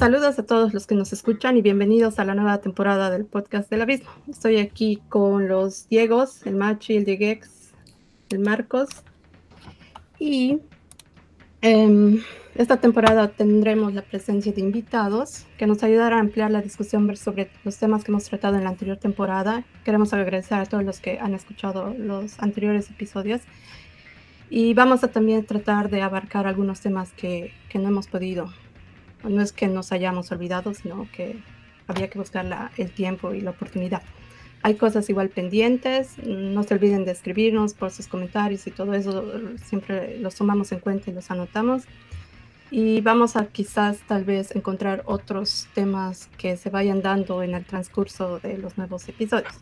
Saludos a todos los que nos escuchan y bienvenidos a la nueva temporada del podcast del Abismo. Estoy aquí con los Diegos, el Machi, el Diegex, el Marcos y esta temporada tendremos la presencia de invitados que nos ayudarán a ampliar la discusión sobre los temas que hemos tratado en la anterior temporada. Queremos agradecer a todos los que han escuchado los anteriores episodios y vamos a también tratar de abarcar algunos temas que no hemos podido. No es que nos hayamos olvidado, sino que había que buscar el tiempo y la oportunidad. Hay cosas igual pendientes, no se olviden de escribirnos por sus comentarios y todo eso, siempre los tomamos en cuenta y los anotamos. Y vamos a quizás tal vez encontrar otros temas que se vayan dando en el transcurso de los nuevos episodios.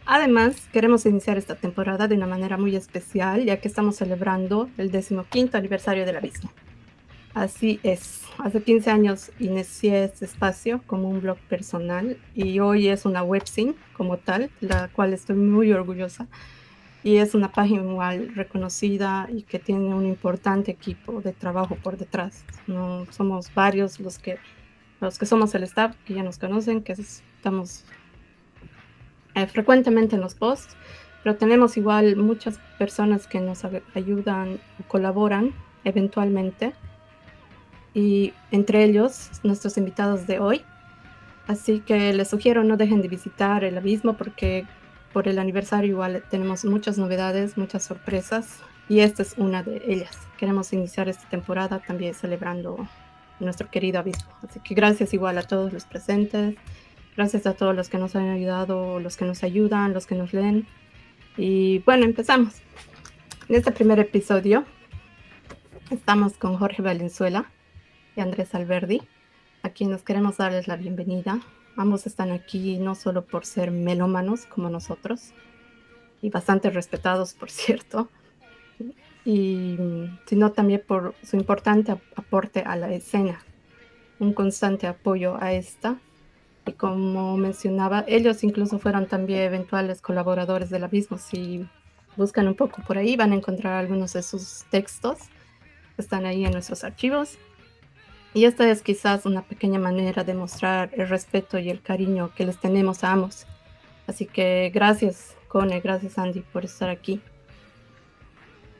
Además, queremos iniciar esta temporada de una manera muy especial, ya que estamos celebrando el 15º aniversario del Abismo. Así es, hace 15 años inicié este espacio como un blog personal y hoy es una webzine como tal, la cual estoy muy orgullosa, y es una página igual reconocida y que tiene un importante equipo de trabajo por detrás. No somos varios los que somos el staff, que ya nos conocen, que estamos frecuentemente en los posts, pero tenemos igual muchas personas que nos ayudan o colaboran eventualmente, y entre ellos nuestros invitados de hoy. Así que les sugiero no dejen de visitar el Abismo, porque por el aniversario igual tenemos muchas novedades, muchas sorpresas, y esta es una de ellas. Queremos iniciar esta temporada también celebrando nuestro querido Abismo. Así que gracias igual a todos los presentes, gracias a todos los que nos han ayudado, los que nos ayudan, los que nos leen. Y bueno, empezamos. En este primer episodio estamos con Jorge Valenzuela y Andrés Alberdi, a quienes queremos darles la bienvenida. Ambos están aquí no solo por ser melómanos como nosotros, y bastante respetados, por cierto, sino también por su importante aporte a la escena, un constante apoyo a esta. Y como mencionaba, ellos incluso fueron también eventuales colaboradores del Abismo. Si buscan un poco por ahí, van a encontrar algunos de sus textos, están ahí en nuestros archivos. Y esta es quizás una pequeña manera de mostrar el respeto y el cariño que les tenemos a ambos. Así que gracias, Cone, gracias, Andy, por estar aquí.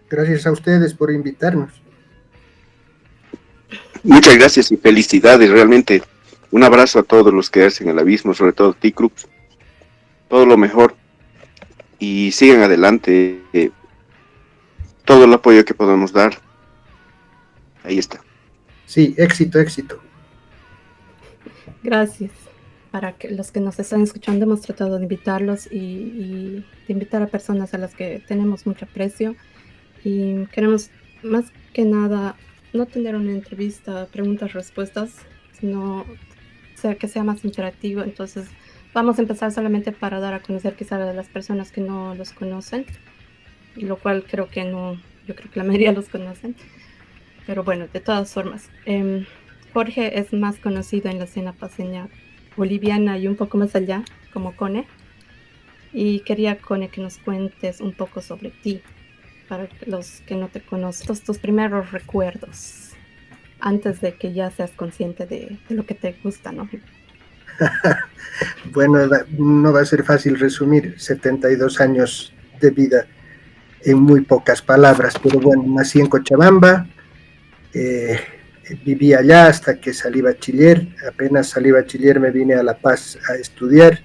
Gracias a ustedes por invitarnos. Muchas gracias y felicidades, realmente. Un abrazo a todos los que hacen el Abismo, sobre todo a ti, Crux. Todo lo mejor y sigan adelante. Todo el apoyo que podamos dar. Ahí está. Sí, éxito, éxito. Gracias. Para que los que nos están escuchando, hemos tratado de invitarlos y de invitar a personas a las que tenemos mucho aprecio, y queremos más que nada no tener una entrevista, preguntas-respuestas, sino que sea más interactivo. Entonces vamos a empezar solamente para dar a conocer quizá a las personas que no los conocen, y lo cual creo que no, yo creo que la mayoría los conocen. Pero bueno, de todas formas, Jorge es más conocido en la escena paseña boliviana y un poco más allá como Cone. Y quería, Cone, que nos cuentes un poco sobre ti, para los que no te conocen, tus primeros recuerdos, antes de que ya seas consciente de lo que te gusta, ¿no? Bueno, no va a ser fácil resumir 72 años de vida en muy pocas palabras, pero bueno, nací en Cochabamba. Viví allá hasta que salí bachiller. Apenas salí bachiller me vine a La Paz a estudiar.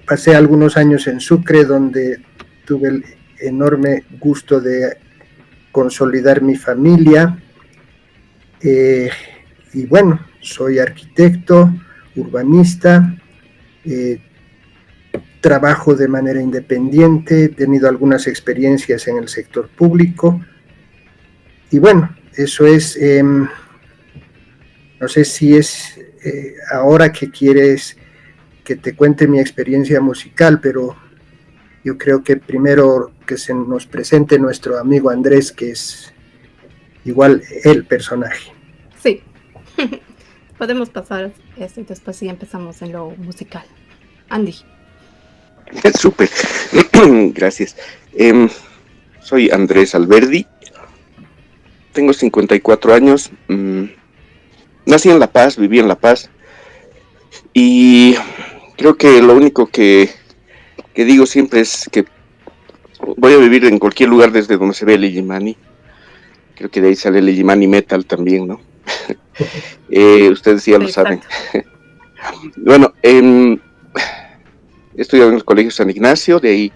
Pasé algunos años en Sucre, donde tuve el enorme gusto de consolidar mi familia. Y bueno, soy arquitecto, urbanista, trabajo de manera independiente, he tenido algunas experiencias en el sector público. Y bueno, eso es, no sé si es ahora que quieres que te cuente mi experiencia musical, pero yo creo que primero que se nos presente nuestro amigo Andrés, que es igual el personaje. Sí, podemos pasar esto y después sí empezamos en lo musical. Andy. Súper, gracias. Soy Andrés Alberdi. tengo 54 años, nací en La Paz, viví en La Paz, y creo que lo único que digo siempre es que voy a vivir en cualquier lugar desde donde se ve el Illimani. Creo que de ahí sale el Illimani Metal también, ¿no? Ustedes ya lo saben. Bueno, he estudiado en el Colegio San Ignacio, de ahí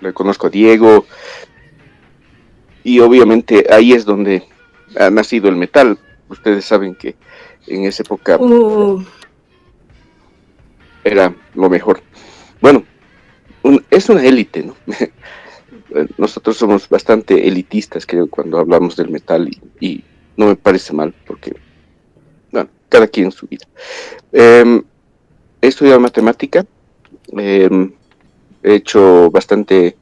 le conozco a Diego, y obviamente ahí es donde ha nacido el metal. Ustedes saben que en esa época era lo mejor. Bueno, es una élite, ¿no? Nosotros somos bastante elitistas, creo, cuando hablamos del metal, y no me parece mal, porque, bueno, cada quien en su vida. He estudiado matemática, he hecho bastante,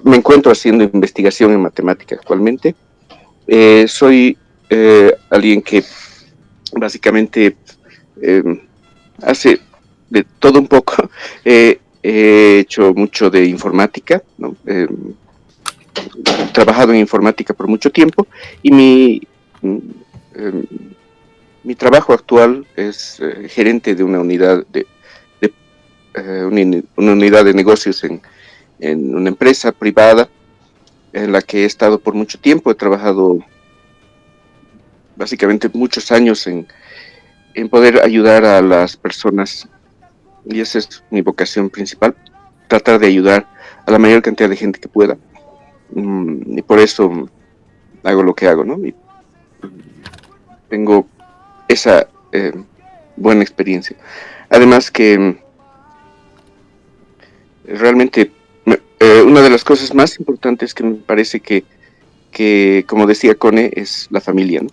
me encuentro haciendo investigación en matemática actualmente. Soy alguien que básicamente hace de todo un poco. He hecho mucho de informática, ¿no? He trabajado en informática por mucho tiempo, y mi trabajo actual es gerente de una unidad una unidad de negocios en una empresa privada en la que he estado por mucho tiempo. He trabajado básicamente muchos años en poder ayudar a las personas, y esa es mi vocación principal, tratar de ayudar a la mayor cantidad de gente que pueda, y por eso hago lo que hago, ¿no? Y tengo esa buena experiencia. Además que realmente una de las cosas más importantes que me parece que como decía Cone, es la familia, ¿no?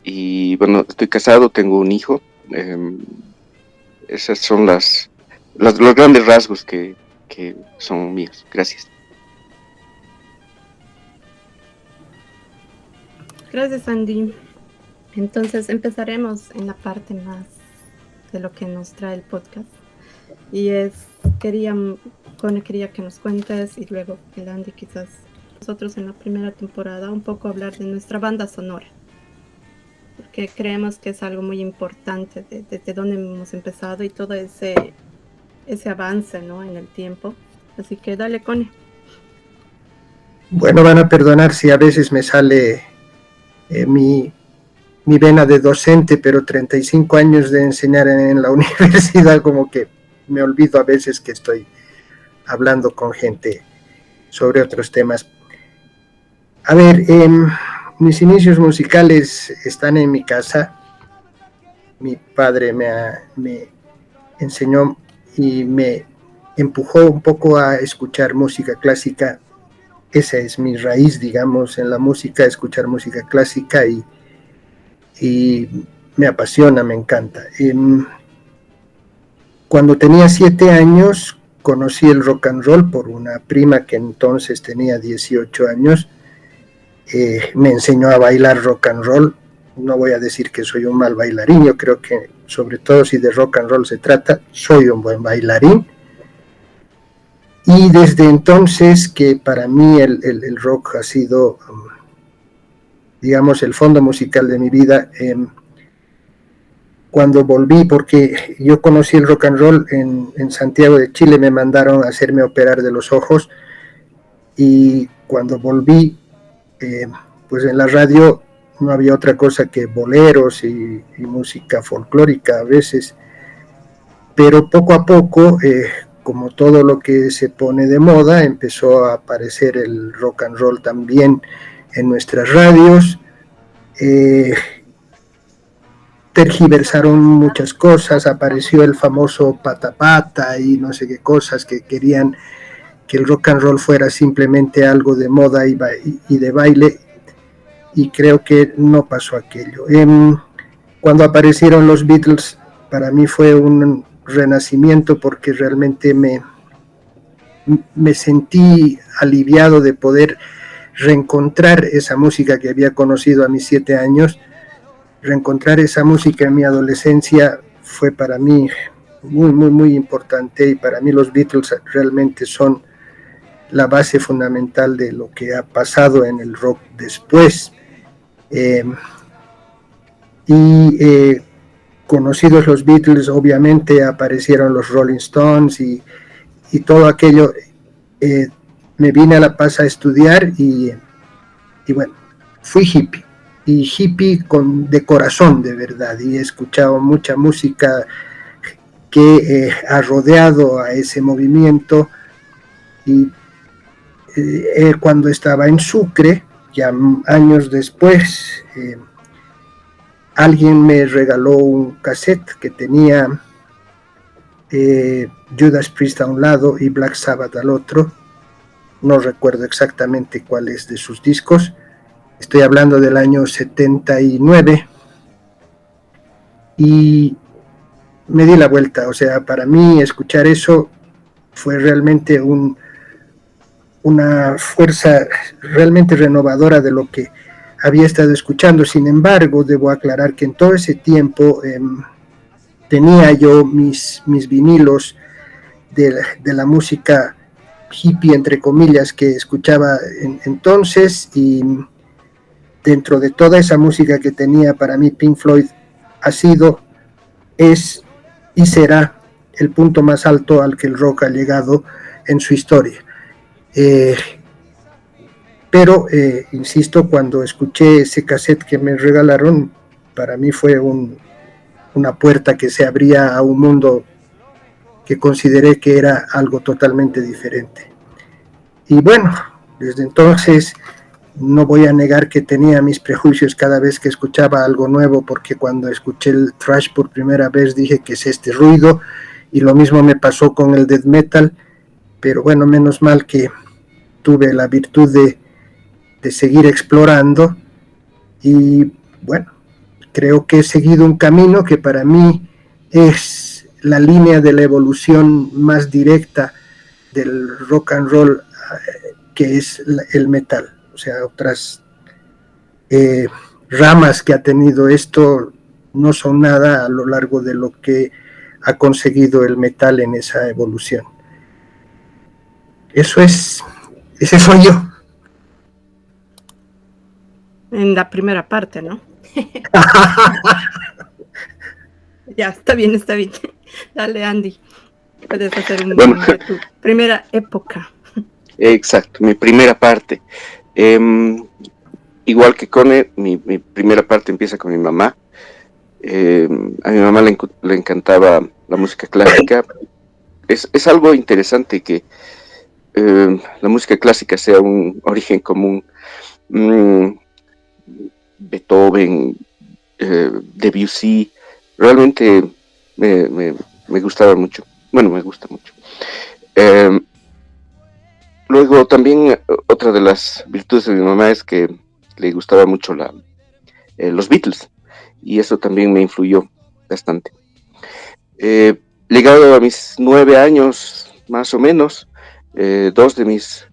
Y bueno, estoy casado, tengo un hijo. Esas son los grandes rasgos que son míos. Gracias. Gracias, Andy. Entonces empezaremos en la parte más de lo que nos trae el podcast. Y quería que nos cuentes, y luego el Andy quizás nosotros en la primera temporada un poco hablar de nuestra banda sonora, porque creemos que es algo muy importante desde donde hemos empezado y todo ese avance, ¿no?, en el tiempo. Así que dale, Cone. Bueno, van a perdonar si a veces me sale mi vena de docente, pero 35 años de enseñar en la universidad, como que me olvido a veces que estoy hablando con gente sobre otros temas. A ver, mis inicios musicales están en mi casa. Mi padre me enseñó y me empujó un poco a escuchar música clásica. Esa es mi raíz, digamos, en la música, escuchar música clásica, y me apasiona, me encanta. Cuando tenía 7 años conocí el rock and roll por una prima que entonces tenía 18 años. Me enseñó a bailar rock and roll. No voy a decir que soy un mal bailarín, yo creo que sobre todo si de rock and roll se trata, soy un buen bailarín. Y desde entonces que para mí el rock ha sido, digamos, el fondo musical de mi vida. Cuando volví, porque yo conocí el rock and roll en Santiago de Chile, me mandaron a hacerme operar de los ojos, y cuando volví, pues en la radio no había otra cosa que boleros y música folclórica a veces, pero poco a poco, como todo lo que se pone de moda, empezó a aparecer el rock and roll también en nuestras radios. Tergiversaron muchas cosas, apareció el famoso pata pata y no sé qué cosas, que querían que el rock and roll fuera simplemente algo de moda y de baile, y creo que no pasó aquello. Cuando aparecieron los Beatles, para mí fue un renacimiento, porque realmente me sentí aliviado de poder reencontrar esa música que había conocido a mis 7 años. Reencontrar esa música en mi adolescencia fue para mí muy, muy, muy importante, y para mí los Beatles realmente son la base fundamental de lo que ha pasado en el rock después. Conocidos los Beatles, obviamente aparecieron los Rolling Stones y todo aquello. Me vine a La Paz a estudiar y bueno, fui hippie, y hippie de corazón, de verdad, y he escuchado mucha música que ha rodeado a ese movimiento. Y cuando estaba en Sucre, ya años después, alguien me regaló un cassette que tenía Judas Priest a un lado y Black Sabbath al otro. No recuerdo exactamente cuál es de sus discos. Estoy hablando del año 79. Y me di la vuelta. O sea, para mí escuchar eso fue realmente una fuerza realmente renovadora de lo que había estado escuchando. Sin embargo, debo aclarar que en todo ese tiempo tenía yo mis vinilos de la música hippie, entre comillas, que escuchaba entonces, y dentro de toda esa música que tenía, para mí Pink Floyd ha sido, es y será el punto más alto al que el rock ha llegado en su historia. Pero insisto, cuando escuché ese cassette que me regalaron, para mí fue una puerta que se abría a un mundo que consideré que era algo totalmente diferente. Y bueno, desde entonces no voy a negar que tenía mis prejuicios cada vez que escuchaba algo nuevo, porque cuando escuché el thrash por primera vez dije, ¿qué es este ruido? Y lo mismo me pasó con el death metal, pero bueno, menos mal que tuve la virtud de seguir explorando, y bueno, creo que he seguido un camino que para mí es la línea de la evolución más directa del rock and roll, que es el metal. O sea, otras ramas que ha tenido esto no son nada a lo largo de lo que ha conseguido el metal en esa evolución. Ese soy yo. En la primera parte, ¿no? Ya, está bien. Dale, Andy. Puedes hacer de tu primera época. Exacto, mi primera parte. Igual que Cone, mi primera parte empieza con mi mamá. A mi mamá le encantaba la música clásica. Es algo interesante que la música clásica sea un origen común. Beethoven, Debussy, realmente me gustaba mucho. Bueno, me gusta mucho. Luego también otra de las virtudes de mi mamá es que le gustaba mucho los Beatles, y eso también me influyó bastante. Llegado a mis 9 años, más o menos, dos de mis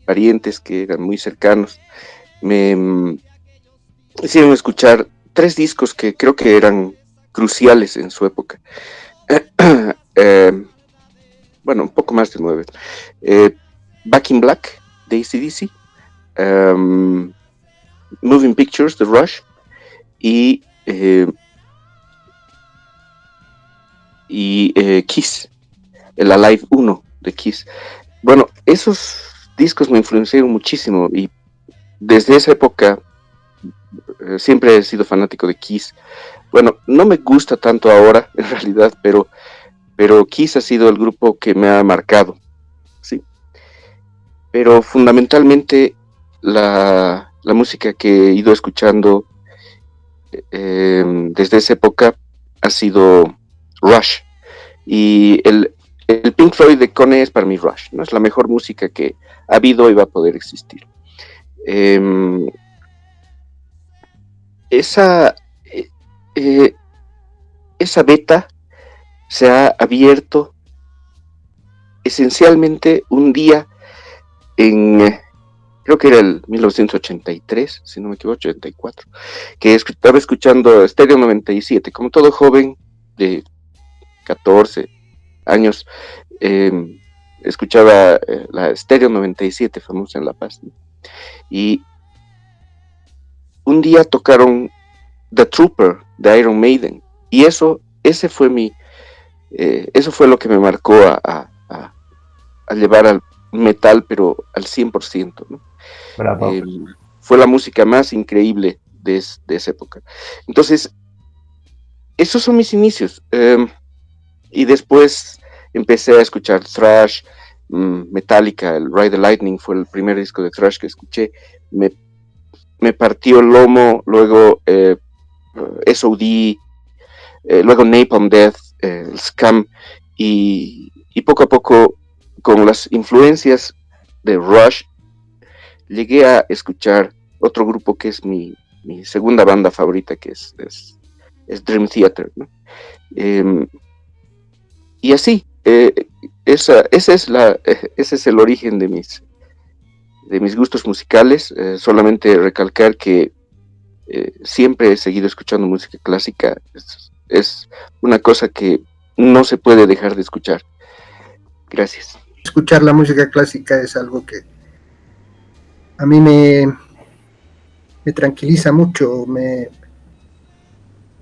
parientes que eran muy cercanos me hicieron escuchar 3 discos que creo que eran cruciales en su época. Bueno, un poco más de 9. Back in Black, de AC/DC, Moving Pictures, de Rush, y Kiss, el Alive 1 de Kiss. Bueno, esos discos me influenciaron muchísimo, y desde esa época siempre he sido fanático de Kiss. Bueno, no me gusta tanto ahora, en realidad, pero Kiss ha sido el grupo que me ha marcado, ¿sí? Pero fundamentalmente la música que he ido escuchando desde esa época ha sido Rush. Y el Pink Floyd de Cone es para mí Rush, ¿no? Es la mejor música que ha habido y va a poder existir. Esa beta se ha abierto esencialmente un día creo que era el 1983, si no me equivoco, 84, que estaba escuchando Stereo 97, como todo joven de 14 años, escuchaba la Stereo 97, famosa en La Paz, ¿no? Y un día tocaron The Trooper de Iron Maiden, y eso fue lo que me marcó a llevar al metal, pero al 100%, ¿no? Bravo. Fue la música más increíble de esa época. Entonces, esos son mis inicios. Y después empecé a escuchar thrash, Metallica, el Ride the Lightning fue el primer disco de thrash que escuché. Me partió el lomo, luego SOD, luego Napalm Death, el Scam, y poco a poco, con las influencias de Rush, llegué a escuchar otro grupo que es mi segunda banda favorita, que es Dream Theater, ¿no? Y así, ese es el origen de mis gustos musicales. Solamente recalcar que siempre he seguido escuchando música clásica. Es una cosa que no se puede dejar de escuchar. Gracias. Escuchar la música clásica es algo que a mí me tranquiliza mucho,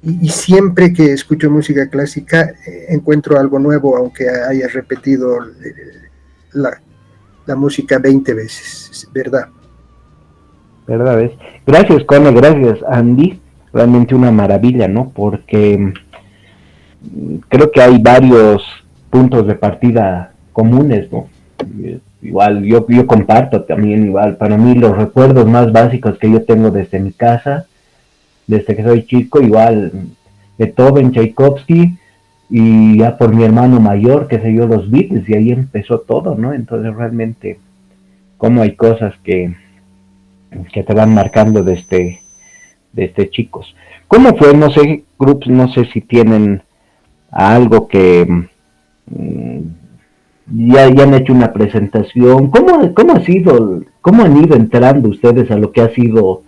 y siempre que escucho música clásica encuentro algo nuevo, aunque haya repetido la música 20 veces, ¿verdad? ¿Verdad? ¿Ves? Gracias, Cone, gracias, Andy. Realmente una maravilla, ¿no? Porque creo que hay varios puntos de partida comunes, ¿no? Igual, yo comparto también, igual, para mí los recuerdos más básicos que yo tengo desde mi casa, desde que soy chico, igual, Beethoven, Tchaikovsky, y ya por mi hermano mayor, que sé yo, los Beatles, y ahí empezó todo, ¿no? Entonces realmente, como hay cosas que te van marcando desde chicos. ¿Cómo fue? No sé, grupos, no sé si tienen algo que ya han hecho una presentación. ¿Cómo ha sido, cómo han ido entrando ustedes a lo que ha sido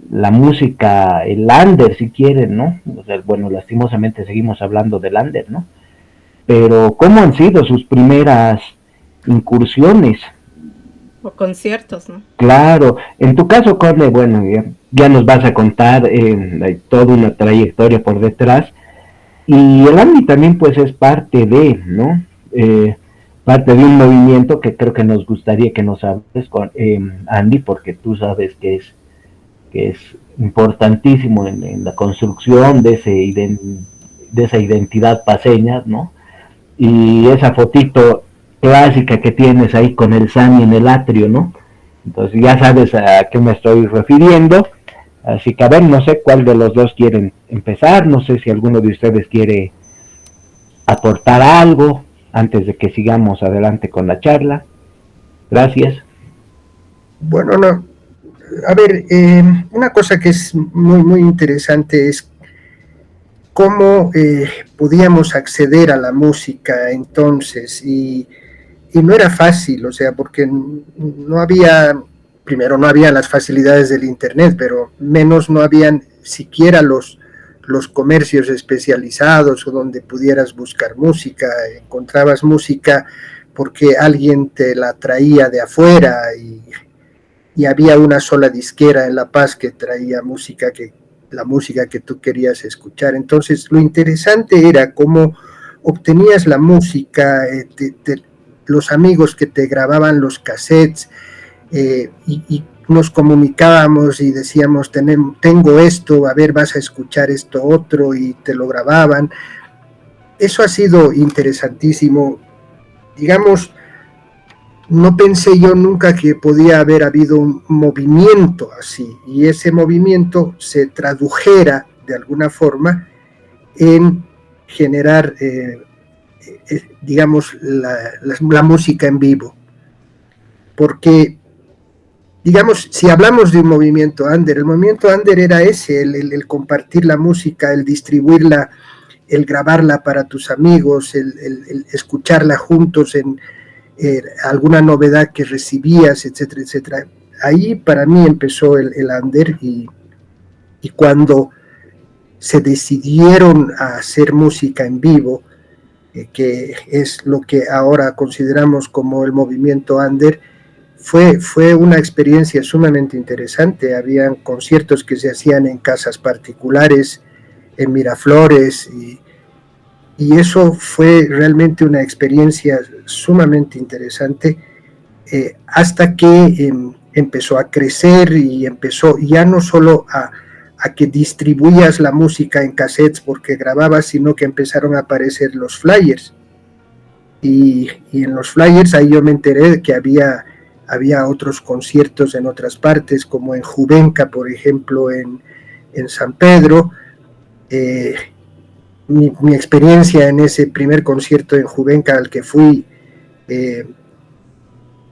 la música, el under, si quieren, ¿no? O sea, bueno, lastimosamente seguimos hablando del under, ¿no? Pero ¿cómo han sido sus primeras incursiones? O conciertos, ¿no? Claro, en tu caso, Corne, bueno, ya nos vas a contar, hay toda una trayectoria por detrás, y el Andy también pues es parte de, ¿no? Parte de un movimiento que creo que nos gustaría que nos hables con Andy, porque tú sabes que es importantísimo en la construcción de esa identidad paseña, ¿no? Y esa fotito clásica que tienes ahí con el Sami en el atrio, ¿no? Entonces ya sabes a qué me estoy refiriendo. Así que a ver, no sé cuál de los dos quieren empezar, no sé si alguno de ustedes quiere aportar algo antes de que sigamos adelante con la charla. Gracias. Bueno, no. A ver, una cosa que es muy, muy interesante es cómo podíamos acceder a la música entonces, y no era fácil, o sea, porque no había, primero no había las facilidades del internet, pero menos no habían siquiera los comercios especializados o donde pudieras buscar música. Encontrabas música porque alguien te la traía de afuera, y había una sola disquera en La Paz que traía la música que tú querías escuchar. Entonces lo interesante era cómo obtenías la música, los amigos que te grababan los cassettes, y nos comunicábamos y decíamos, tengo esto, a ver, vas a escuchar esto otro, y te lo grababan. Eso ha sido interesantísimo. Digamos, no pensé yo nunca que podía haber habido un movimiento así, y ese movimiento se tradujera de alguna forma en generar, digamos, la música en vivo. Porque, digamos, si hablamos de un movimiento under, el movimiento under era ese, el compartir la música, el distribuirla, el grabarla para tus amigos, el escucharla juntos en alguna novedad que recibías, etcétera, etcétera. Ahí para mí empezó el under, y cuando se decidieron a hacer música en vivo, que es lo que ahora consideramos como el movimiento under, fue una experiencia sumamente interesante. Habían conciertos que se hacían en casas particulares, en Miraflores, y eso fue realmente una experiencia sumamente interesante, hasta que empezó a crecer y empezó ya no solo a que distribuías la música en cassettes porque grababas, sino que empezaron a aparecer los flyers. Y en los flyers ahí yo me enteré de que había otros conciertos en otras partes, como en Juvenca, por ejemplo, en San Pedro. Mi experiencia en ese primer concierto en Juvenca al que fui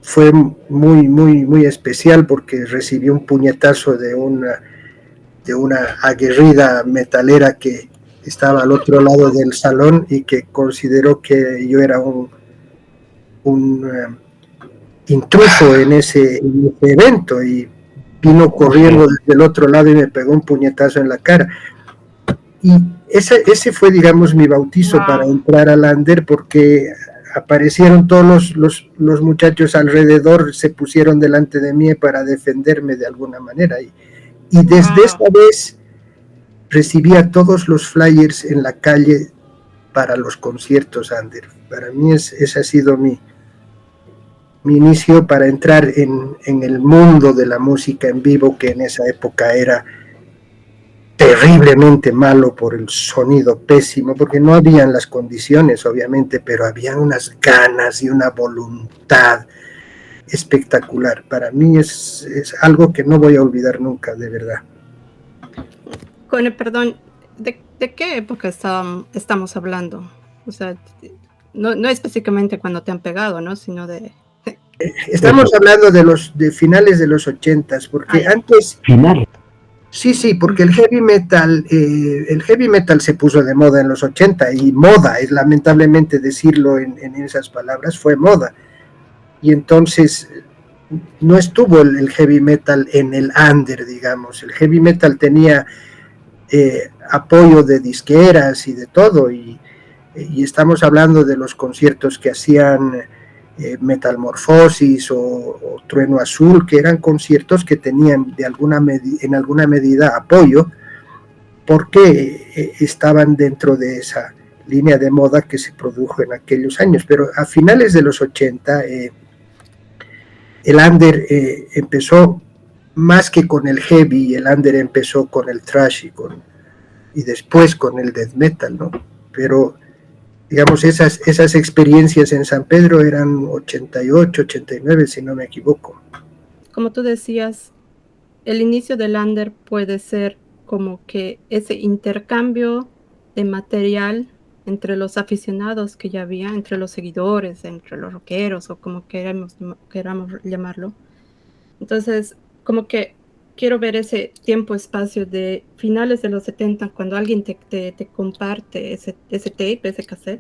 fue muy especial, porque recibí un puñetazo de una aguerrida metalera que estaba al otro lado del salón y que consideró que yo era un intruso en ese evento, y vino corriendo desde el otro lado y me pegó un puñetazo en la cara. Y ese fue, digamos, mi bautizo para entrar al under, porque aparecieron todos los muchachos alrededor, se pusieron delante de mí para defenderme de alguna manera, y desde esta vez recibía todos los flyers en la calle para los conciertos under. Para mí ese ha sido mi inicio para entrar en el mundo de la música en vivo, que en esa época era terriblemente malo por el sonido pésimo, porque no habían las condiciones, obviamente, pero había unas ganas y una voluntad espectacular. Para mí es algo que no voy a olvidar nunca, de verdad. Cone, perdón, ¿de qué época estamos hablando? O sea, no específicamente cuando te han pegado, ¿no? Sino de... Estamos hablando de finales de los 80s, porque antes... Final. Sí, porque el heavy metal se puso de moda en los 80, y moda, es lamentablemente decirlo en esas palabras, fue moda. Y entonces no estuvo el heavy metal en el under, digamos. El heavy metal tenía apoyo de disqueras y de todo, y estamos hablando de los conciertos que hacían Metamorfosis o Trueno Azul, que eran conciertos que tenían en alguna medida apoyo, porque estaban dentro de esa línea de moda que se produjo en aquellos años. Pero a finales de los 80 el under empezó más que con el heavy, el under empezó con el thrash y después con el death metal, ¿no? Pero digamos, esas experiencias en San Pedro eran 88, 89, si no me equivoco. Como tú decías, el inicio del under puede ser como que ese intercambio de material entre los aficionados que ya había, entre los seguidores, entre los rockeros, o como queramos llamarlo. Entonces, como que quiero ver ese tiempo-espacio de finales de los 70, cuando alguien te comparte ese tape, ese cassette,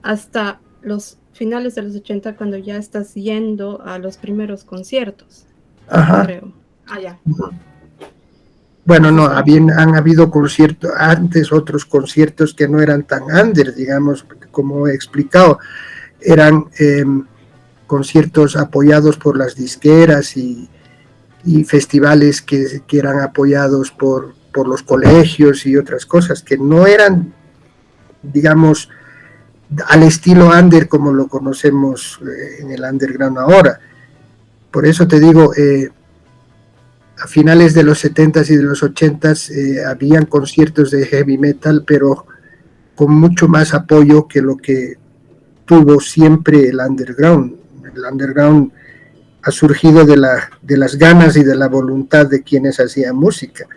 hasta los finales de los 80, cuando ya estás yendo a los primeros conciertos. Ajá. Creo. Ya. Bueno, no, han habido conciertos, antes otros conciertos que no eran tan under, digamos, como he explicado, eran conciertos apoyados por las disqueras y festivales que eran apoyados por los colegios y otras cosas, que no eran, digamos, al estilo under como lo conocemos en el underground ahora. Por eso te digo, a finales de los 70s y de los 80s habían conciertos de heavy metal, pero con mucho más apoyo que lo que tuvo siempre el underground. El underground ha surgido de las ganas y de la voluntad de quienes hacían música.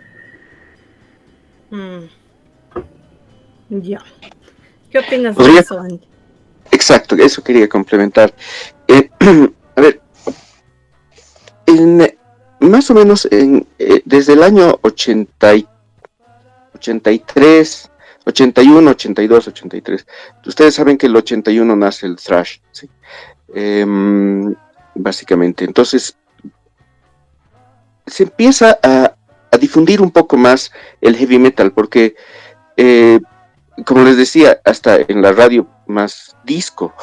Ya. ¿Qué opinas de eso, Andy? Exacto, eso quería complementar. A ver, más o menos desde el año 83, 81, 82, 83. Ustedes saben que el 81 nace el thrash, ¿sí? Básicamente. Entonces, se empieza a difundir un poco más el heavy metal, porque, como les decía, hasta en la radio más disco,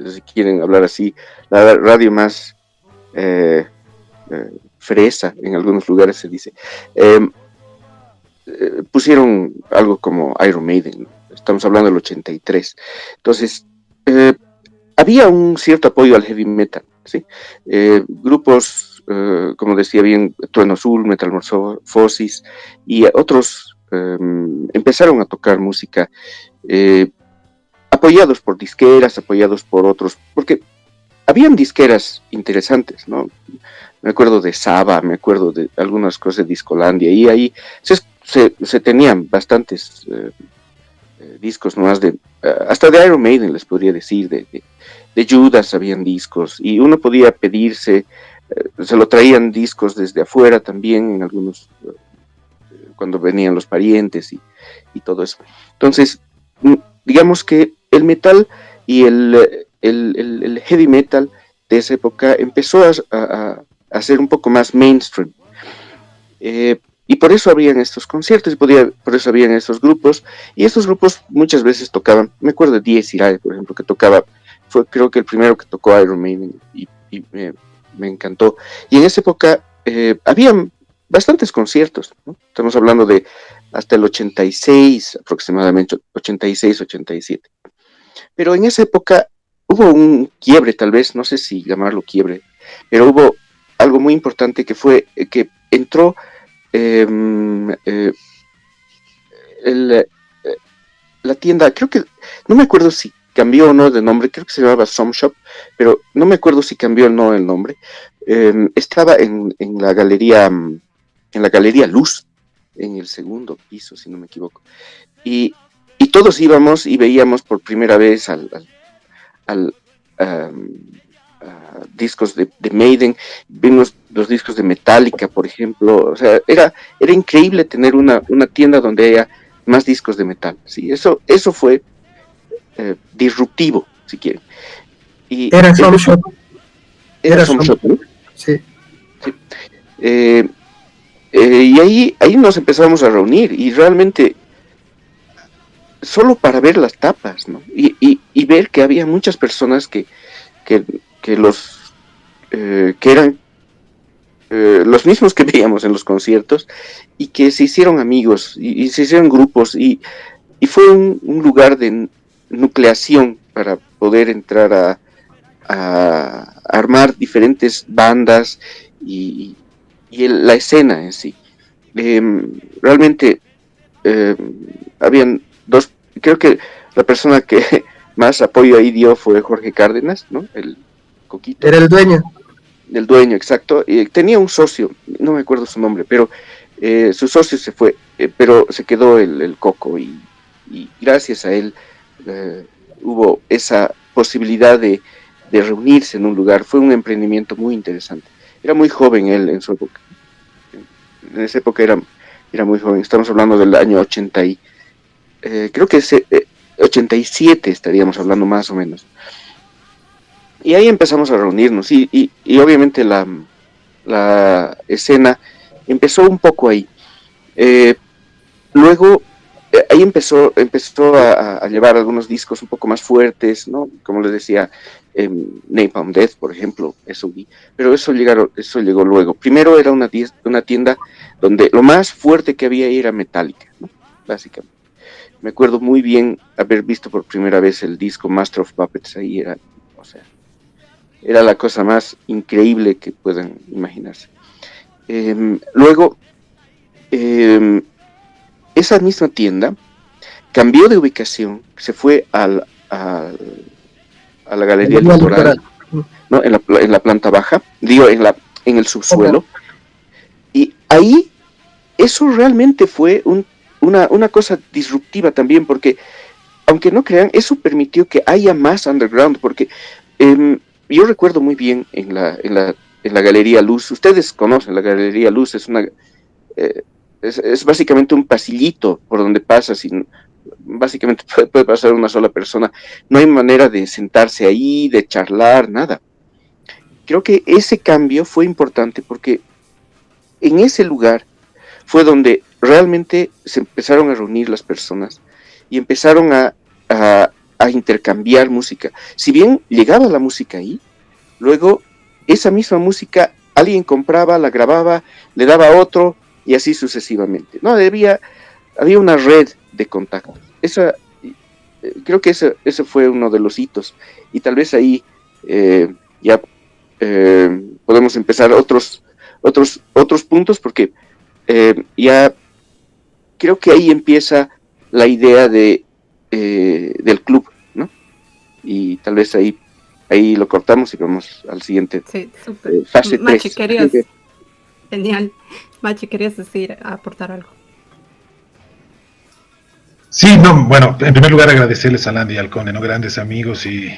si quieren hablar así, la radio más fresa, en algunos lugares se dice. Pusieron algo como Iron Maiden, estamos hablando del 83. Entonces, había un cierto apoyo al heavy metal, ¿sí? Grupos, como decía bien, Trueno Azul, Metamorfosis y otros empezaron a tocar música apoyados por disqueras, apoyados por otros, porque habían disqueras interesantes, ¿no? Me acuerdo de Saba, me acuerdo de algunas cosas de Discolandia, y ahí se tenían bastantes discos nomás hasta de Iron Maiden les podría decir, de Judas habían discos, y uno podía pedirse, se lo traían discos desde afuera también, en algunos, cuando venían los parientes y todo eso. Entonces, digamos que el metal y el heavy metal de esa época empezó a ser un poco más mainstream. Y por eso habían estos conciertos, por eso habían estos grupos, y estos grupos muchas veces tocaban, me acuerdo de Diez Irae, por ejemplo, que tocaba, fue creo que el primero que tocó Iron Maiden, y me encantó. Y en esa época habían bastantes conciertos, ¿no? Estamos hablando de hasta el 86 aproximadamente, 86, 87. Pero en esa época hubo un quiebre, tal vez, no sé si llamarlo quiebre, pero hubo algo muy importante que fue que entró la tienda, creo que, no me acuerdo si cambió o no de nombre, creo que se llamaba Some Shop, pero no me acuerdo si cambió o no el nombre. Estaba en la galería Luz, en el segundo piso, si no me equivoco. Y todos íbamos y veíamos por primera vez discos de Maiden, vimos los discos de Metallica, por ejemplo. O sea, era increíble tener una tienda donde haya más discos de metal, ¿sí? Eso fue disruptivo, si quieren. Y era Some Shop. Era Some Shop, ¿no? Sí. Sí. Y ahí nos empezamos a reunir, y realmente solo para ver las tapas, ¿no? Y ver que había muchas personas que eran los mismos que veíamos en los conciertos, y que se hicieron amigos y se hicieron grupos, y fue un lugar de nucleación para poder entrar a armar diferentes bandas y la escena en sí. Realmente habían dos, creo que la persona que más apoyo ahí dio fue Jorge Cárdenas, ¿no? El Coquito. Era el dueño. El dueño, exacto. Tenía un socio, no me acuerdo su nombre, pero su socio se fue, pero se quedó el Coco, y gracias a él hubo esa posibilidad de reunirse en un lugar. Fue un emprendimiento muy interesante. Era muy joven él en su época. En esa época era muy joven. Estamos hablando del año 80 y creo que 87 estaríamos hablando más o menos. Y ahí empezamos a reunirnos, y obviamente la escena empezó un poco ahí. Luego ahí empezó a llevar algunos discos un poco más fuertes, ¿no? Como les decía, Napalm Death, por ejemplo, SOD, pero eso llegó luego. Primero era una tienda donde lo más fuerte que había ahí era Metallica, ¿no? Básicamente. Me acuerdo muy bien haber visto por primera vez el disco Master of Puppets. Ahí era la cosa más increíble que puedan imaginarse. Luego, esa misma tienda cambió de ubicación, se fue a la Galería Litoral, ¿no? En la planta baja, en el subsuelo. Y ahí, eso realmente fue una cosa disruptiva también, porque, aunque no crean, eso permitió que haya más underground, porque yo recuerdo muy bien en la Galería Luz. Ustedes conocen la Galería Luz, es básicamente un pasillito por donde pasas, y básicamente puede pasar una sola persona. No hay manera de sentarse ahí, de charlar, nada. Creo que ese cambio fue importante, porque en ese lugar fue donde realmente se empezaron a reunir las personas y empezaron a a intercambiar música. Si bien llegaba la música ahí, luego esa misma música alguien compraba, la grababa, le daba a otro y así sucesivamente. No, había una red de contactos. Creo que ese fue uno de los hitos. Y tal vez ahí ya podemos empezar otros puntos, porque ya creo que ahí empieza la idea del club, ¿no? Y tal vez ahí lo cortamos y vamos al siguiente. Sí, súper. Fase 3. Machi, querías... Genial. Machi, querías aportar algo. Sí, no, bueno, en primer lugar agradecerles a Landy y al Cone, ¿no? Grandes amigos y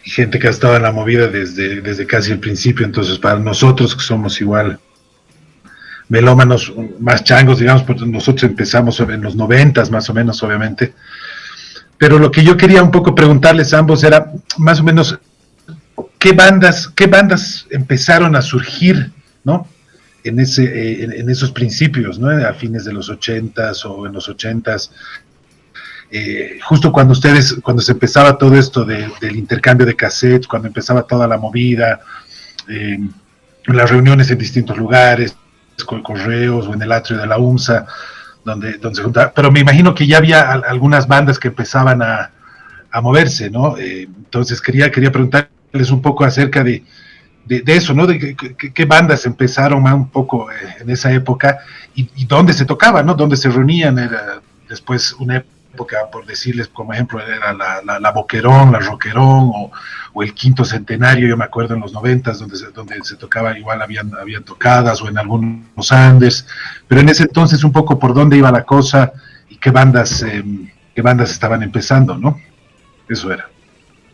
gente que ha estado en la movida desde casi el principio. Entonces, para nosotros que somos igual melómanos más changos, digamos, porque nosotros empezamos en los 90s más o menos, obviamente. Pero lo que yo quería un poco preguntarles a ambos era más o menos qué bandas empezaron a surgir, ¿no? En esos principios, ¿no? A fines de los 80s o en los 80s. Justo cuando se empezaba todo esto del intercambio de cassettes, cuando empezaba toda la movida, las reuniones en distintos lugares, con correos o en el atrio de la UMSA, donde se juntaba, pero me imagino que ya había algunas bandas que empezaban a moverse, ¿no? Entonces quería preguntarles un poco acerca de eso, ¿no? De qué bandas empezaron un poco en esa época y dónde se tocaba, ¿no? Dónde se reunían. Era después una época, por decirles como ejemplo, era la Boquerón, la Rockerón o el Quinto Centenario, yo me acuerdo en los 90s, donde se tocaba, igual habían tocadas, o en algunos Anders, pero en ese entonces un poco por dónde iba la cosa y qué bandas estaban empezando, ¿no? Eso era.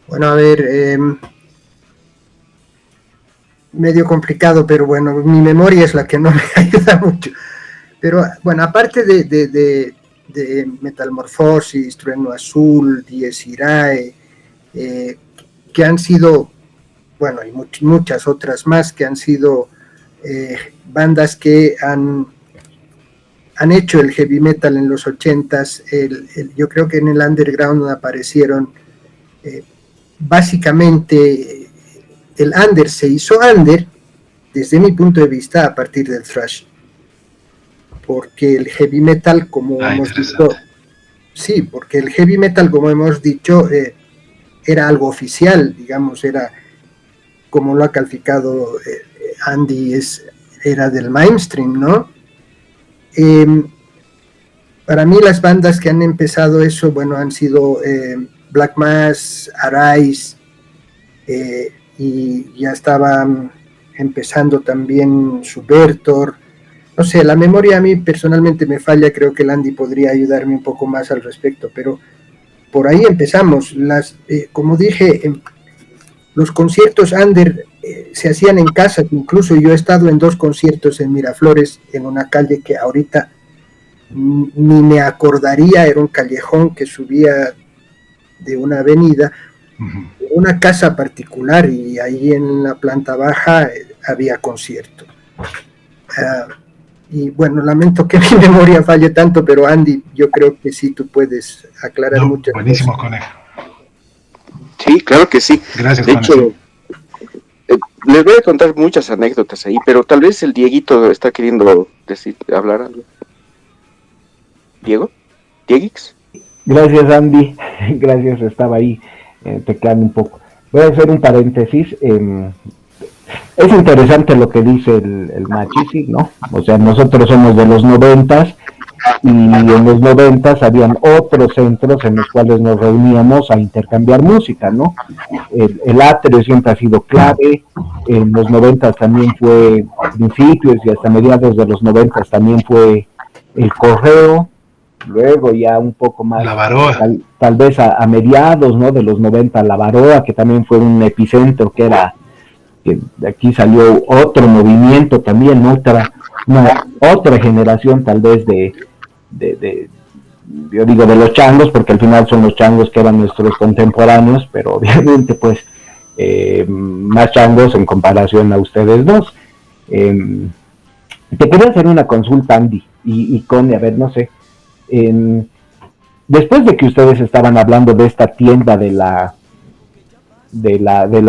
Bueno, a ver, medio complicado, pero bueno, mi memoria es la que no me ayuda mucho. Pero bueno, aparte de Metamorfosis, Trueno Azul, Dies Irae, que han sido, bueno, y muchas otras más que han sido bandas que han hecho el heavy metal en los 80s. Yo creo que en el underground aparecieron básicamente el under se hizo under desde mi punto de vista a partir del thrash, porque el heavy metal, como hemos dicho, sí, porque el heavy metal, como hemos dicho, era algo oficial, digamos, era, como lo ha calificado Andy, era del mainstream, ¿no? Para mí las bandas que han empezado eso, bueno, han sido Black Mass, Arise, y ya estaban empezando también Subvertor. No sé, la memoria a mí personalmente me falla, creo que Landy podría ayudarme un poco más al respecto, pero por ahí empezamos. Como dije, los conciertos under se hacían en casa, incluso yo he estado en 2 conciertos en Miraflores, en una calle que ahorita ni me acordaría, era un callejón que subía de una avenida, una casa particular, y ahí en la planta baja había concierto. Y bueno, lamento que mi memoria falle tanto, pero Andy, yo creo que sí tú puedes aclarar muchas buenísimo, cosas. Conejo. Sí, claro que sí. Gracias, de Conejo. hecho, les voy a contar muchas anécdotas ahí, pero tal vez el Dieguito está queriendo hablar algo. ¿Diego? ¿Dieguix? Gracias, Andy. Gracias, estaba ahí teclando un poco. Voy a hacer un paréntesis. Es interesante lo que dice el Machi, ¿no? O sea, nosotros somos de los 90s y en los 90s habían otros centros en los cuales nos reuníamos a intercambiar música, ¿no? El atrio siempre ha sido clave. En los 90s también fue, a principios y hasta mediados de los 90s también fue el correo. Luego ya un poco más, La Baroa. tal vez a mediados, ¿no?, de los 90, la Baroa, que también fue un epicentro, que de aquí salió otro movimiento también, otra generación tal vez yo digo de los changos, porque al final son los changos que eran nuestros contemporáneos, pero obviamente pues más changos en comparación a ustedes dos. Te quería hacer una consulta, Andy, y Connie, a ver, no sé, después de que ustedes estaban hablando de esta tienda de la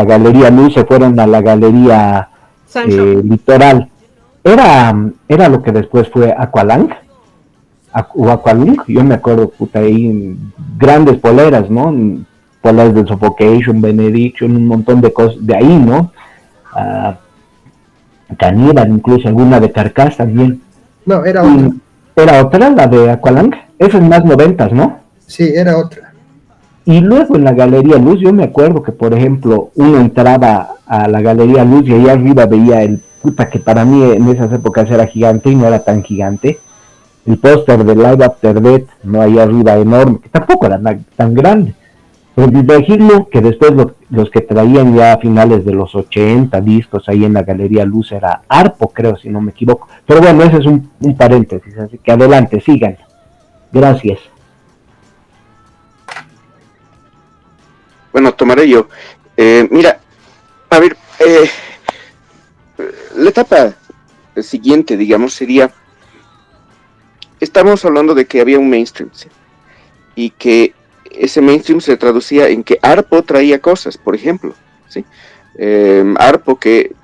Galería Luz, se fueron a la Galería Litoral. Era lo que después fue Aqualung, o Aqualung, yo me acuerdo, puta, ahí grandes poleras, ¿no? Poleras de Suffocation, Benediction, un montón de cosas de ahí, ¿no? Caníbal, incluso alguna de Carcass también. No, era otra. ¿Era otra, la de Aqualung? Esa es más 90, ¿no? Sí, era otra. Y luego en la Galería Luz, yo me acuerdo que, por ejemplo, uno entraba a la Galería Luz y ahí arriba veía el puta, que para mí en esas épocas era gigante y no era tan gigante, el póster de Live After Death, no, ahí arriba enorme, que tampoco era tan grande. Pero me imagino que después los que traían ya a finales de los 80 discos ahí en la Galería Luz era Arpo, creo, si no me equivoco. Pero bueno, ese es un paréntesis, así que adelante, sigan. Gracias. Bueno, tomaré yo. Mira, a ver, la etapa siguiente, digamos, sería, estamos hablando de que había un mainstream, ¿sí? Y que ese mainstream se traducía en que Arpo traía cosas, por ejemplo, ¿sí? Arpo que,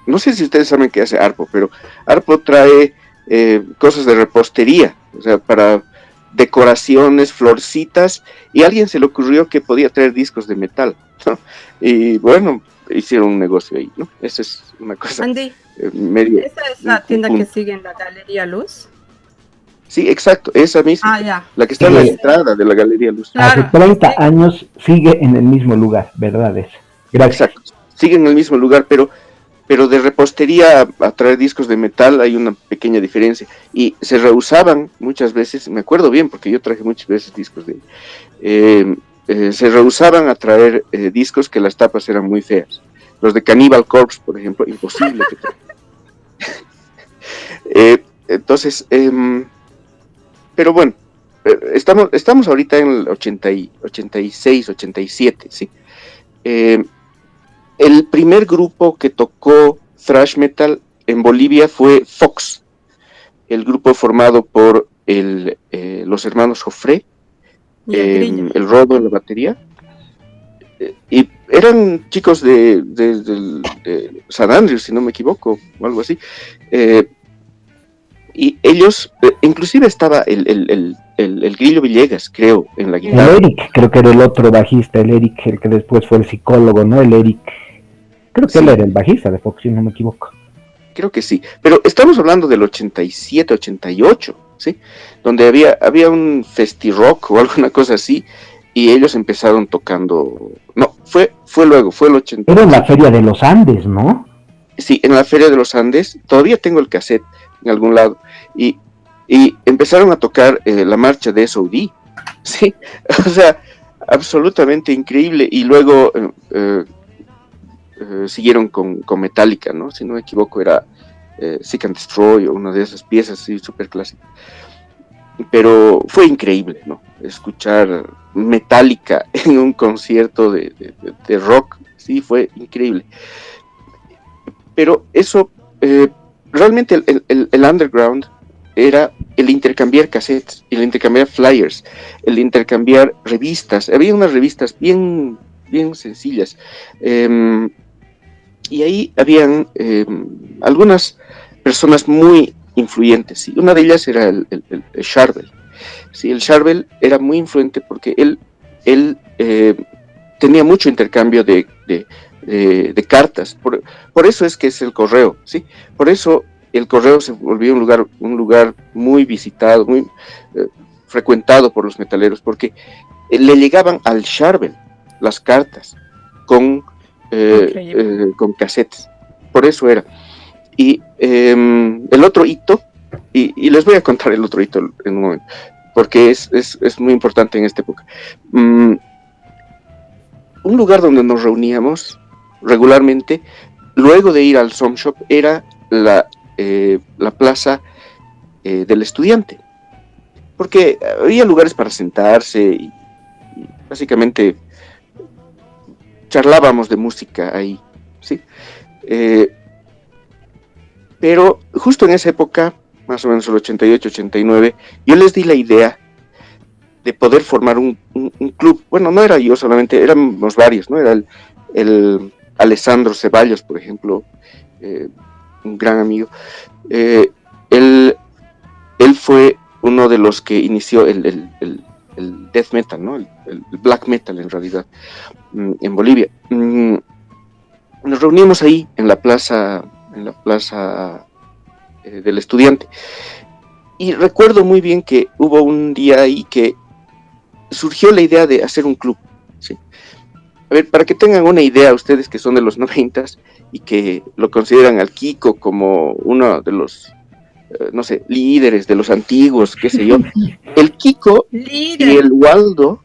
no sé si ustedes saben qué hace Arpo, pero Arpo trae cosas de repostería, o sea, para decoraciones, florcitas, y a alguien se le ocurrió que podía traer discos de metal, ¿no? Y bueno, hicieron un negocio ahí, ¿no? Esa es una cosa Andy, medio... ¿esa es la tienda que sigue en la Galería Luz? Sí, exacto, esa misma, Ya. la que está en la entrada de la Galería Luz. Claro, hace 30 años sigue en el mismo lugar, ¿verdad? Gracias. Exacto, sigue en el mismo lugar, pero de repostería a traer discos de metal hay una pequeña diferencia, y se rehusaban muchas veces, me acuerdo bien porque yo traje muchas veces discos de se rehusaban a traer discos que las tapas eran muy feas. Los de Cannibal Corpse, por ejemplo, imposible que entonces, pero bueno, estamos ahorita en el 86, 87, ¿sí? El primer grupo que tocó thrash metal en Bolivia fue Fox, el grupo formado por los hermanos Joffre, el Rodo en la batería, y eran chicos de San Andrews, si no me equivoco, o algo así, y ellos, inclusive estaba el Grillo Villegas, creo, en la guitarra. El Eric, creo que era el otro bajista, el Eric, el que después fue el psicólogo, ¿no? El Eric, creo que sí. Él era el bajista de Fox, si no me equivoco. Creo que sí, pero estamos hablando del 87, 88, ¿sí? Donde había un festi-rock o alguna cosa así, y ellos empezaron tocando... No, fue luego, fue el 80. Era en la Feria de los Andes, ¿no? Sí, en la Feria de los Andes, todavía tengo el cassette en algún lado, y empezaron a tocar la marcha de SOD, ¿sí? O sea, absolutamente increíble, y luego siguieron con Metallica, ¿no? Si no me equivoco era Seek and Destroy, o una de esas piezas así súper clásicas. Pero fue increíble, ¿no? Escuchar Metallica en un concierto de rock, sí, fue increíble. Pero eso, realmente el underground era el intercambiar cassettes, el intercambiar flyers, el intercambiar revistas. Había unas revistas bien sencillas, y ahí habían algunas personas muy influyentes, ¿sí? Una de ellas era el Charvel. Sí, el Charvel era muy influyente porque él tenía mucho intercambio de cartas, por eso es que es el correo, ¿sí? Por eso el correo se volvió un lugar muy visitado, muy frecuentado por los metaleros, porque le llegaban al Charvel las cartas con cassettes, por eso era. Y el otro hito, y les voy a contar el otro hito en un momento, porque es muy importante en esta época. Un lugar donde nos reuníamos regularmente, luego de ir al Som Shop, era la plaza del estudiante, porque había lugares para sentarse y básicamente charlábamos de música ahí, ¿sí? Pero justo en esa época, más o menos el 88, 89, yo les di la idea de poder formar un club. Bueno, no era yo solamente, éramos varios, ¿no? Era el Alessandro Ceballos, por ejemplo, un gran amigo. Él fue uno de los que inició el death metal, ¿no? El black metal en realidad, en Bolivia. Nos reunimos ahí en la plaza del Estudiante. Y recuerdo muy bien que hubo un día ahí que surgió la idea de hacer un club, ¿sí? A ver, para que tengan una idea ustedes que son de los 90s y que lo consideran al Kiko como uno de los, no sé, líderes de los antiguos, qué sé yo. El Kiko y el Waldo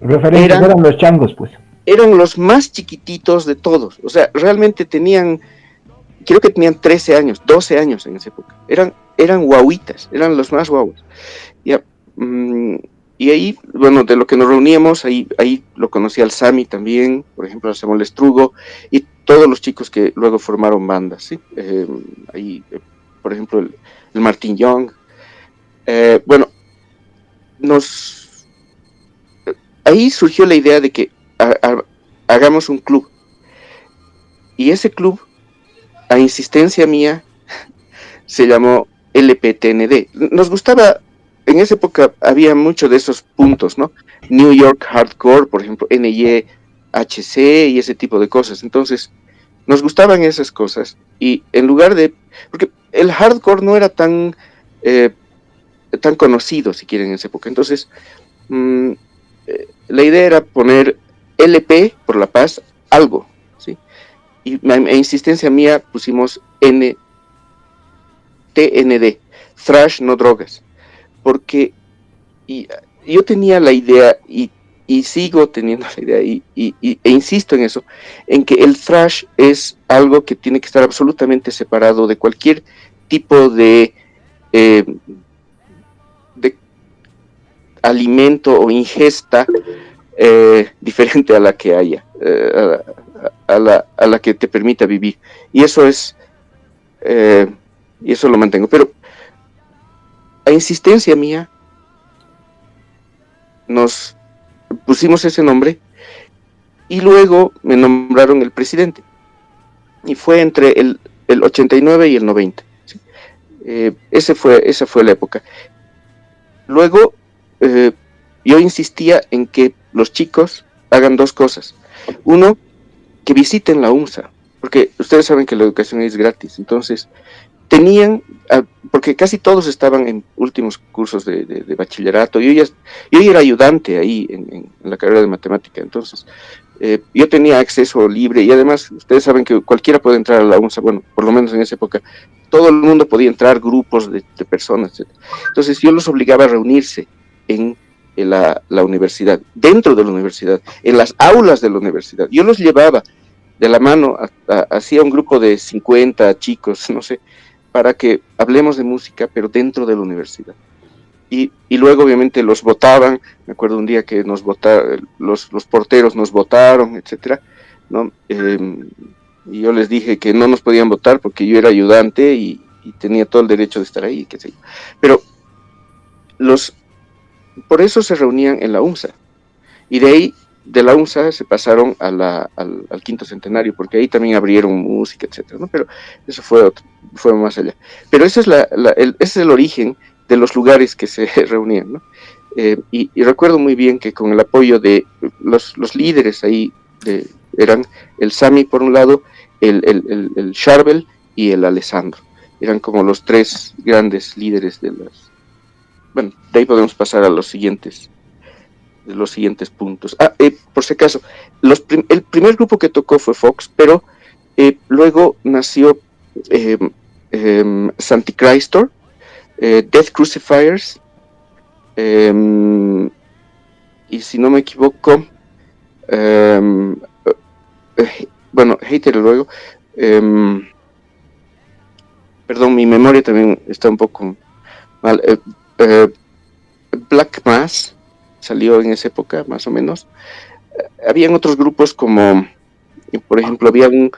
Referentes eran los changos, pues. Eran los más chiquititos de todos. O sea, realmente creo que tenían 13 años, 12 años en esa época. Eran guaguitas, eran los más guaguas. Ya, y ahí, bueno, de lo que nos reuníamos, ahí lo conocí al Sami también, por ejemplo, al Samuel Estrugo, y todos los chicos que luego formaron bandas, ¿sí? Ahí, por ejemplo, el Martin Young. Bueno, ahí surgió la idea de que hagamos un club. Y ese club, a insistencia mía, se llamó LPTND. Nos gustaba, en esa época había mucho de esos puntos, ¿no? New York Hardcore, por ejemplo, NYHC y ese tipo de cosas. Entonces, nos gustaban esas cosas. Y en lugar de... Porque el hardcore no era tan conocido, si quieren, en esa época. Entonces, la idea era poner LP, por la paz, algo, ¿sí? Y a insistencia mía pusimos TND, Thrash No Drogas, porque yo tenía la idea y sigo teniendo la idea e insisto en eso, en que el thrash es algo que tiene que estar absolutamente separado de cualquier tipo de alimento o ingesta diferente a la que haya, a la que te permita vivir. Y eso es, y eso lo mantengo. Pero a insistencia mía, nos pusimos ese nombre y luego me nombraron el presidente. Y fue entre el 89 y el 90. ¿Sí? Esa fue la época. Luego, yo insistía en que los chicos hagan dos cosas. Uno, que visiten la UMSA, porque ustedes saben que la educación es gratis. Entonces, porque casi todos estaban en últimos cursos de bachillerato. Yo ya era ayudante ahí en la carrera de matemática. Entonces, yo tenía acceso libre y además, ustedes saben que cualquiera puede entrar a la UMSA. Bueno, por lo menos en esa época, todo el mundo podía entrar, grupos de personas, etc. Entonces, yo los obligaba a reunirse en la universidad, dentro de la universidad, en las aulas de la universidad. Yo los llevaba de la mano, hacía un grupo de 50 chicos, no sé, para que hablemos de música, pero dentro de la universidad. Y luego obviamente los votaban. Me acuerdo un día que nos votaron, los porteros nos votaron, etcétera, ¿no? Y yo les dije que no nos podían votar porque yo era ayudante y tenía todo el derecho de estar ahí, qué sé yo. Pero por eso se reunían en la UMSA. Y de ahí, de la UMSA, se pasaron al quinto centenario, porque ahí también abrieron música, etcétera, ¿no? Pero eso fue más allá. Pero ese es el origen de los lugares que se reunían, ¿no? Y recuerdo muy bien que con el apoyo de los líderes ahí, eran el Sami por un lado, el Charbel y el Alessandro. Eran como los tres grandes líderes de las... Bueno, de ahí podemos pasar a los siguientes puntos. Por si acaso, el primer grupo que tocó fue Fox, pero luego nació Santichristol, Death Crucifiers, y si no me equivoco, bueno, Hater luego, perdón, mi memoria también está un poco mal, Black Mass salió en esa época, más o menos. Habían otros grupos como, por ejemplo, había un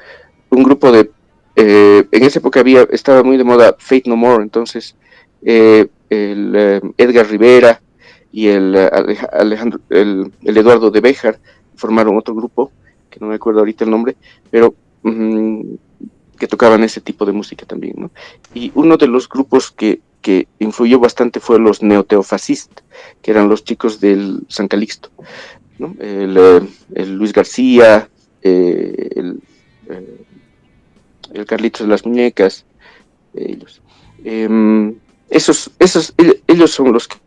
grupo de, en esa época estaba muy de moda Faith No More, entonces el Edgar Rivera, y el el Eduardo de Béjar formaron otro grupo, que no me acuerdo ahorita el nombre, pero que tocaban ese tipo de música también, ¿no? Y uno de los grupos que influyó bastante fue los Neoteofascist, que eran los chicos del San Calixto, ¿no? El Luis García, el Carlitos de las Muñecas, ellos. Ellos son los que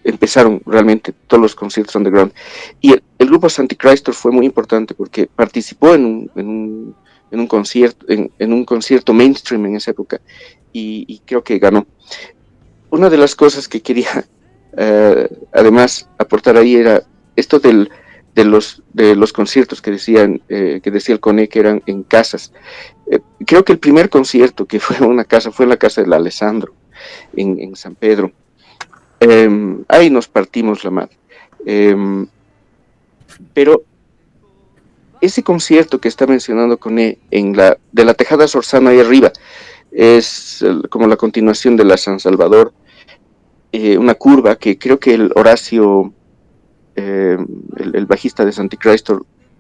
empezaron realmente todos los conciertos underground. Y el grupo Antichrist fue muy importante porque participó en un concierto mainstream en esa época y creo que ganó. Una de las cosas que quería además aportar ahí era esto de los conciertos que decía el Cone, que eran en casas. Creo que el primer concierto que fue en la casa del Alessandro en San Pedro. Ahí nos partimos la madre. Pero ese concierto que está mencionando Cone de la Tejada Sorzano ahí arriba es como la continuación de la San Salvador, una curva que creo que el Horacio, el bajista de Antichrist,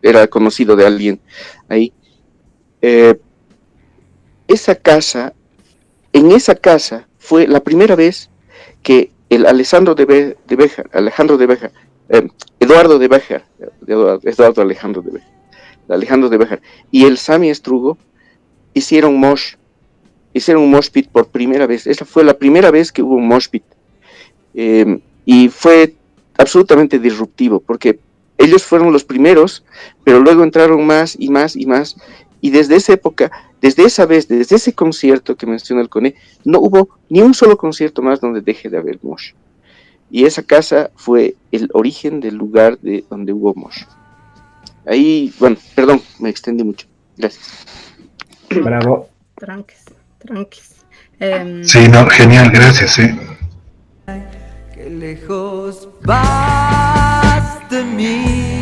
era conocido de alguien ahí. En esa casa fue la primera vez que el Eduardo de Béjar, Alejandro de Béjar y el Sammy Estrugo hicieron un mosh pit por primera vez. Esa fue la primera vez que hubo un mosh pit, y fue absolutamente disruptivo porque ellos fueron los primeros, pero luego entraron más y más y más, y desde esa época, desde ese concierto que menciona el Cone, no hubo ni un solo concierto más donde deje de haber mosh. Y esa casa fue el origen del lugar de donde hubo mosh. Ahí, bueno, perdón, me extendí mucho. Gracias. Bravo. Tranquis. Sí, no, genial, gracias, sí. Qué lejos vas de mí.